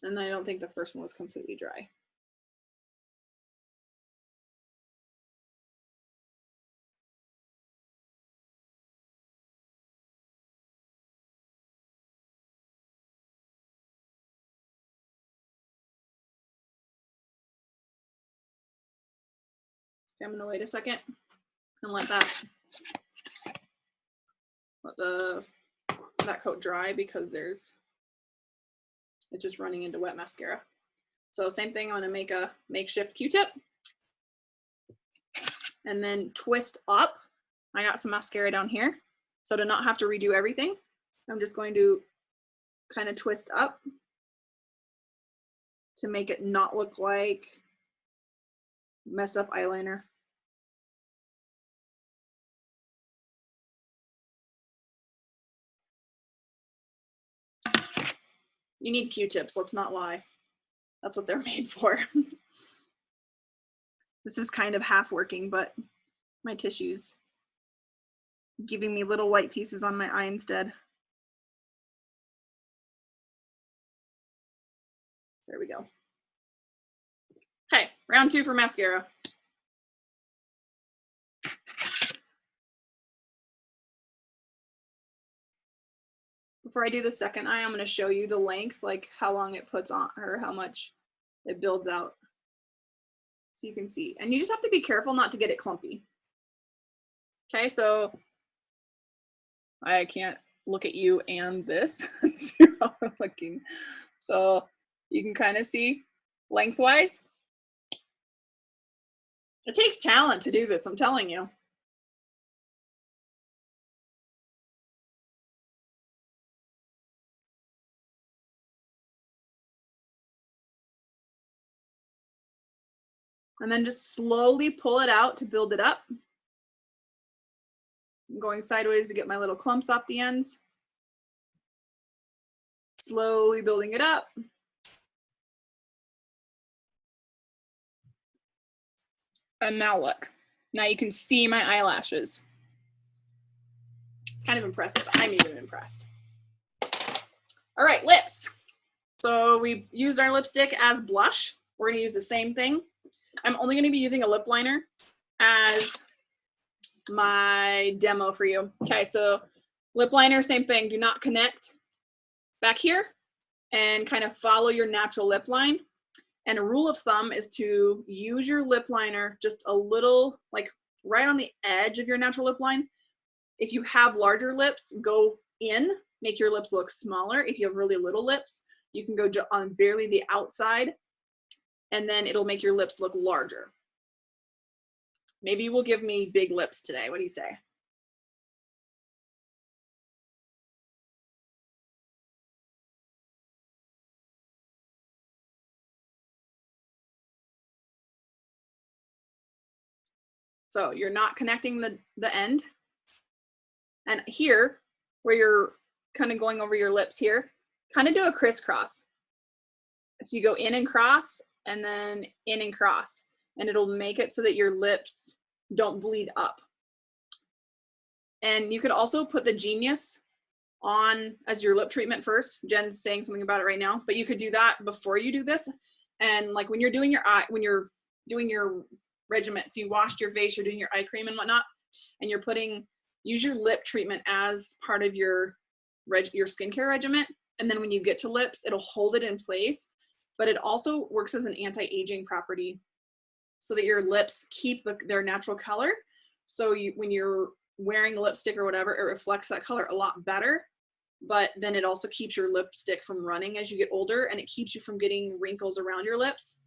And I don't think the first one was completely dry. Okay, I'm gonna wait a second and let that coat dry because it's just running into wet mascara. So same thing, I'm gonna make a makeshift Q-tip and then twist up. I got some mascara down here. So to not have to redo everything, I'm just going to kind of twist up to make it not look like messed up eyeliner. You need Q-tips, let's not lie. That's what they're made for. This is kind of half working, but my tissue's giving me little white pieces on my eye instead. There we go. Okay, round 2 for mascara. before I do the second eye, I'm going to show you the length, like how long it puts on, or how much it builds out. So you can see, and you just have to be careful not to get it clumpy. Okay, so I can't look at you and this. See how I'm looking. So you can kind of see lengthwise. It takes talent to do this, I'm telling you. And then just slowly pull it out to build it up. I'm going sideways to get my little clumps off the ends. Slowly building it up. And now look. Now you can see my eyelashes. It's kind of impressive. I'm even impressed. All right, lips. So we used our lipstick as blush. We're gonna use the same thing. I'm only gonna be using a lip liner as my demo for you. Okay, so lip liner, same thing. Do not connect back here and kind of follow your natural lip line. And a rule of thumb is to use your lip liner just a little, like right on the edge of your natural lip line. If you have larger lips, go in, make your lips look smaller. If you have really little lips, you can go on barely the outside, and then it'll make your lips look larger. Maybe you will give me big lips today. What do you say? So you're not connecting the end. And here, where you're kind of going over your lips here, kind of do a crisscross. So you go in and cross, and then in and cross, and it'll make it so that your lips don't bleed up. And you could also put the Genius on as your lip treatment first. Jen's saying something about it right now, but you could do that before you do this. And like when you're doing your eye, when you're doing your regimen, so you washed your face, you're doing your eye cream and whatnot, and you're use your lip treatment as part of your skincare regimen. And then when you get to lips, it'll hold it in place, but it also works as an anti-aging property so that your lips keep their natural color. So when you're wearing lipstick or whatever, it reflects that color a lot better, but then it also keeps your lipstick from running as you get older, and it keeps you from getting wrinkles around your lips.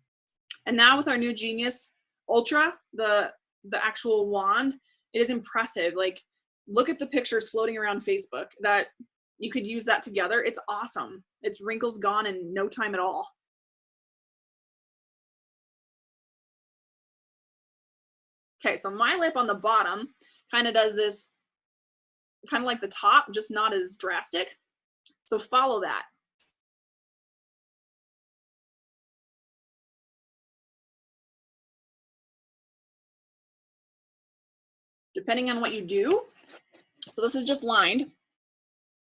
And now with our new Genius Ultra, the actual wand, it is impressive. Like, look at the pictures floating around Facebook that you could use that together. It's awesome. It's wrinkles gone in no time at all. Okay, so my lip on the bottom kind of does this, kind of like the top, just not as drastic. So follow that. Depending on what you do. So this is just lined,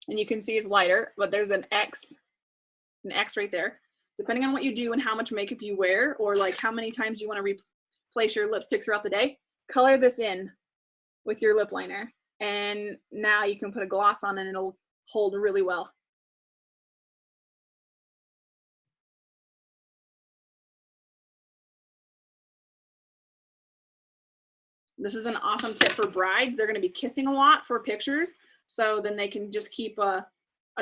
and you can see it's lighter, but there's an X right there. Depending on what you do and how much makeup you wear, or like how many times you want to replace your lipstick throughout the day, color this in with your lip liner. And now you can put a gloss on and it'll hold really well. This is an awesome tip for brides. They're going to be kissing a lot for pictures, so then they can just keep a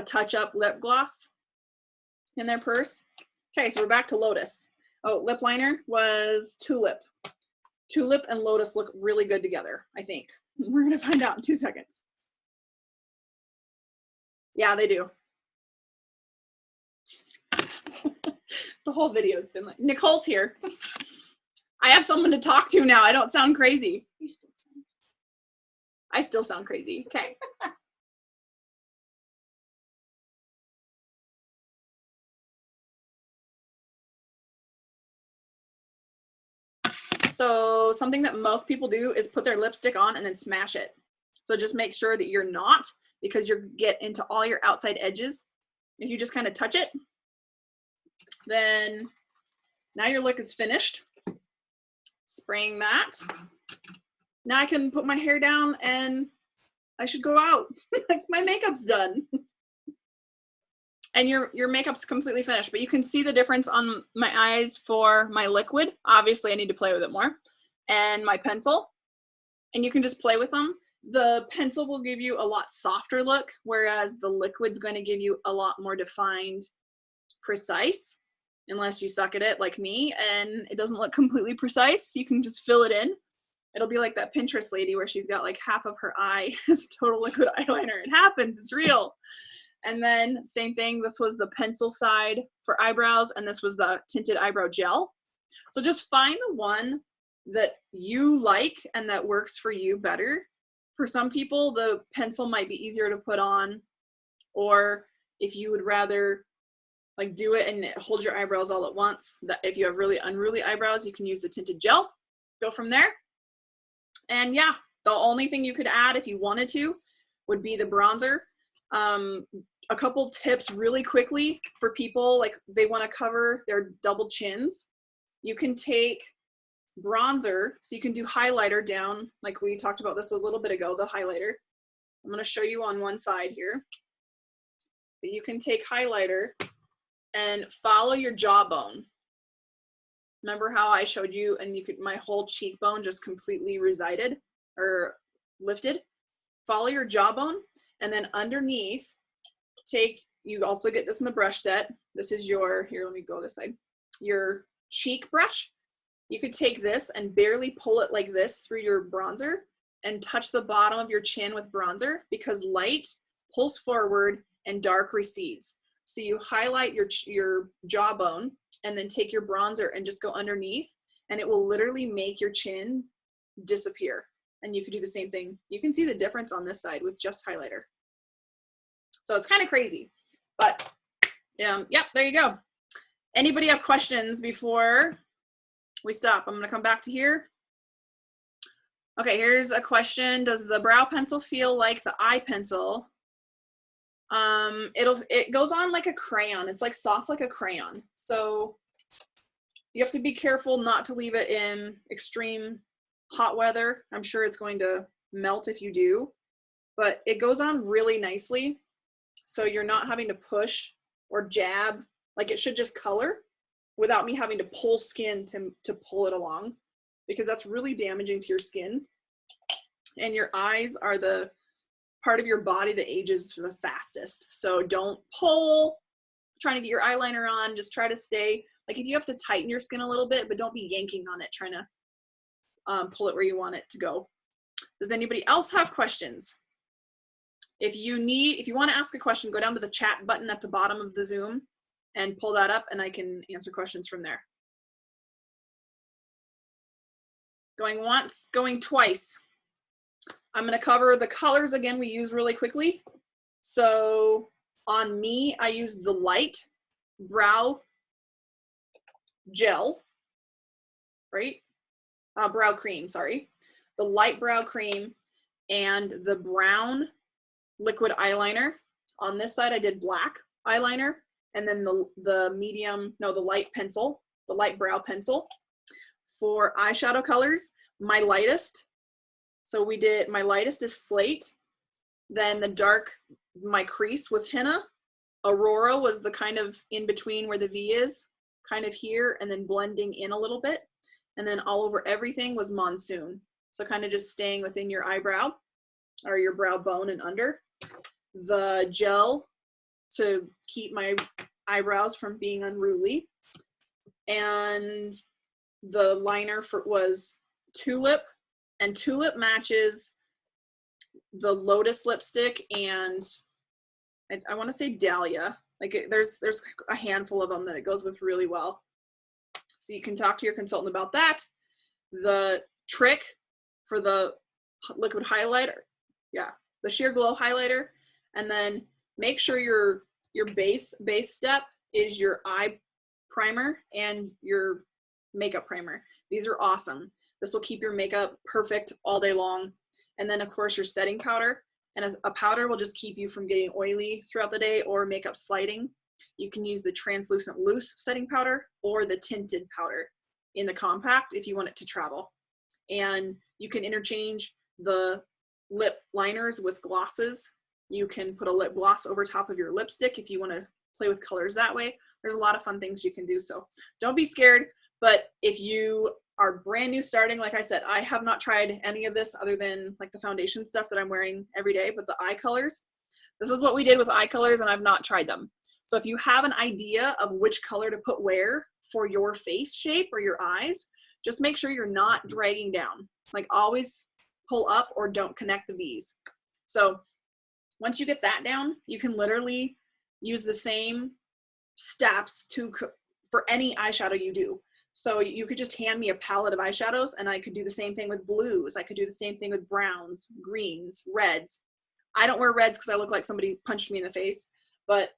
touch-up lip gloss in their purse. Okay, so we're back to Lotus. Oh, lip liner was Tulip. Tulip and Lotus look really good together, I think. We're going to find out in 2 seconds. Yeah, they do. The whole video's been like, Nicole's here. I have someone to talk to now. I don't sound crazy. I still sound crazy. Okay. So something that most people do is put their lipstick on and then smash it. So just make sure that you're not, because you get into all your outside edges. If you just kind of touch it, then now your look is finished. Spraying that. Now I can put my hair down and I should go out. My makeup's done. and your makeup's completely finished. But you can see the difference on my eyes for my liquid. Obviously, I need to play with it more. And my pencil. And you can just play with them. The pencil will give you a lot softer look, whereas the liquid's going to give you a lot more defined, precise, unless you suck at it like me and it doesn't look completely precise. You can just fill it in. It'll be like that Pinterest lady where she's got like half of her eye is total liquid eyeliner. It happens, it's real. And then same thing, this was the pencil side for eyebrows, and this was the tinted eyebrow gel. So just find the one that you like and that works for you better. For some people, the pencil might be easier to put on, or if you would rather like do it and hold your eyebrows all at once, that if you have really unruly eyebrows, you can use the tinted gel. Go from there. And yeah, the only thing you could add if you wanted to would be the bronzer. A couple tips really quickly for people like they want to cover their double chins. You can take bronzer, so you can do highlighter down, like we talked about this a little bit ago, the highlighter. I'm going to show you on one side here. But you can take highlighter and follow your jawbone. Remember how I showed you and you could, my whole cheekbone just completely resided or lifted? Follow your jawbone, and then underneath, you also get this in the brush set. This is your, here, let me go this side, your cheek brush. You could take this and barely pull it like this through your bronzer and touch the bottom of your chin with bronzer, because light pulls forward and dark recedes. So you highlight your jawbone and then take your bronzer and just go underneath, and it will literally make your chin disappear. And you could do the same thing. You can see the difference on this side with just highlighter. So it's kind of crazy, but yep, there you go. Anybody have questions before we stop? I'm gonna come back to here. Okay, here's a question. Does the brow pencil feel like the eye pencil? It goes on like a crayon. It's like soft like a crayon. So you have to be careful not to leave it in extreme hot weather. I'm sure it's going to melt if you do, but it goes on really nicely. So you're not having to push or jab, like it should just color without me having to pull skin to pull it along, because that's really damaging to your skin. And your eyes are the part of your body that ages the fastest. So don't pull trying to get your eyeliner on. Just try to stay, like if you have to tighten your skin a little bit, but don't be yanking on it, trying to pull it where you want it to go. Does anybody else have questions? If you want to ask a question, go down to the chat button at the bottom of the Zoom and pull that up, and I can answer questions from there. Going once, going twice. I'm going to cover the colors again we use really quickly. So on me, I use the light brow gel, right? Brow cream, sorry. The light brow cream and the brown liquid eyeliner. On this side, I did black eyeliner, and then the light pencil, the light brow pencil. For eyeshadow colors, my lightest. So my lightest is slate. Then the dark, my crease was henna. Aurora was the kind of in between where the V is, kind of here, and then blending in a little bit. And then all over everything was monsoon. So kind of just staying within your eyebrow or your brow bone and under. The gel to keep my eyebrows from being unruly. And the liner was Tulip, and Tulip matches the Lotus lipstick and I want to say Dahlia. Like there's a handful of them that it goes with really well. So you can talk to your consultant about that. The trick for the liquid highlighter, yeah, the Sheer Glow highlighter, and then make sure your base step is your eye primer and your makeup primer. These are awesome. This will keep your makeup perfect all day long. And then of course your setting powder, and a powder will just keep you from getting oily throughout the day or makeup sliding. You can use the translucent loose setting powder or the tinted powder in the compact if you want it to travel. And you can interchange the lip liners with glosses. You can put a lip gloss over top of your lipstick if you want to play with colors that way. There's a lot of fun things you can do. So don't be scared. But if you are brand new starting, like I said, I have not tried any of this other than like the foundation stuff that I'm wearing every day, but the eye colors, this is what we did with eye colors, and I've not tried them. So if you have an idea of which color to put where for your face shape or your eyes, just make sure you're not dragging down. Like always pull up or don't connect the V's. So once you get that down, you can literally use the same steps for any eyeshadow you do. So you could just hand me a palette of eyeshadows and I could do the same thing with blues. I could do the same thing with browns, greens, reds. I don't wear reds because I look like somebody punched me in the face, but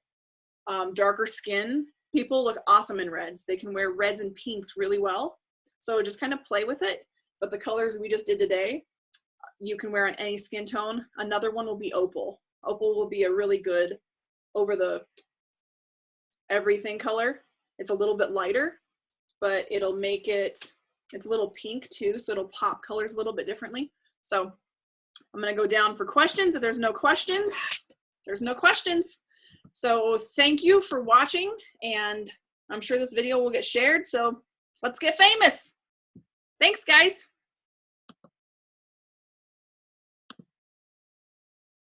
darker skin people look awesome in reds. They can wear reds and pinks really well. So just kind of play with it. But the colors we just did today, you can wear on any skin tone. Another one will be opal. Opal will be a really good over the everything color. It's a little bit lighter, but it'll make it's a little pink too, so it'll pop colors a little bit differently. So I'm gonna go down for questions. If there's no questions, there's no questions. So thank you for watching, and I'm sure this video will get shared, so let's get famous. Thanks, guys.